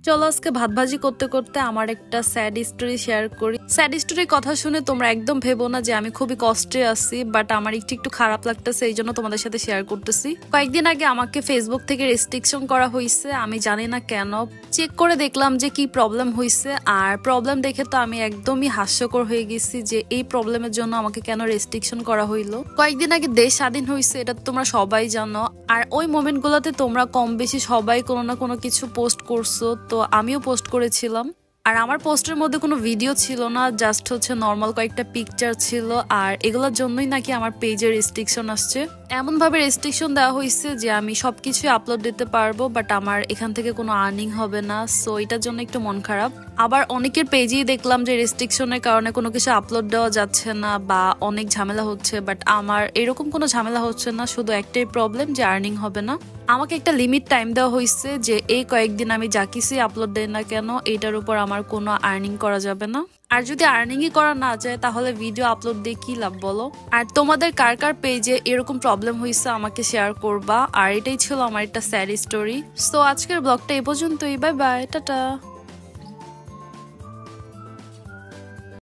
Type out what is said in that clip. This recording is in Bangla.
চলো আজকে ভাত ভাজি করতে করতে আমার একটা স্যাড স্টোরি শেয়ার করি। স্যাড স্টোরির কথা শুনে তোমরা একদম ভেবো না যে আমি খুবই কষ্টে আছি, বাট আমার একটু খারাপ লাগতেছে, এই জন্য তোমাদের সাথে শেয়ার করতেছি। কয়েকদিন আগে আমাকে ফেসবুক থেকে রেস্ট্রিকশন করা হয়েছে, আমি জানি না কেন। চেক করে দেখলাম যে কি প্রবলেম হয়েছে, আর প্রবলেম দেখে তো আমি একদমই হাস্যকর হয়ে গেছি যে এই প্রবলেমের জন্য আমাকে কেন রেস্ট্রিকশন করা হইলো। কয়েকদিন আগে দেশ স্বাধীন হয়েছে, এটা তোমরা সবাই জানো, আর ওই মোমেন্ট গুলোতে তোমরা কম বেশি সবাই কোনো না কোনো কিছু পোস্ট করছো, তো আমিও পোস্ট করেছিলাম। আর আমার পোস্টের মধ্যে কোনো ভিডিও ছিল না, জাস্ট হচ্ছে নর্মাল কয়েকটা পিকচার ছিল, আর এগুলোর জন্যই নাকি আমার পেজে রেস্ট্রিকশন আসছে। এমন ভাবে রেস্ট্রিকশন দেওয়া হয়েছে যে আমি সবকিছু আপলোড দিতে পারবো, বাট আমার এখান থেকে কোনো আর্নিং হবে না, সো এটার জন্য একটু মন খারাপ। আবার অনেকের পেজেই দেখলাম যে রেস্ট্রিকশনের কারণে কোনো কিছু আপলোড দেওয়া যাচ্ছে না বা অনেক ঝামেলা হচ্ছে, বাট আমার এরকম কোনো ঝামেলা হচ্ছে না, শুধু একটাই প্রবলেম যে আর্নিং হবে না। আমাকে একটা লিমিট টাইম দেওয়া হয়েছে যে এই কয়েকদিন আমি যা কিছু আপলোড দেই না কেন এটার উপর আমার কোনো আর্নিং করা যাবে না। আর যদি আর্নিংই করা না যায় তাহলে ভিডিও আপলোড দিয়ে কি লাভ বলো। আর তোমাদের কার কার পেজে এরকম প্রবলেম হয়েছে আমাকে শেয়ার করবা। আর এটাই ছিল আমার একটা স্যাড স্টোরি। সো আজকের ব্লগটা এই পর্যন্তই, বাই বাই, টাটা।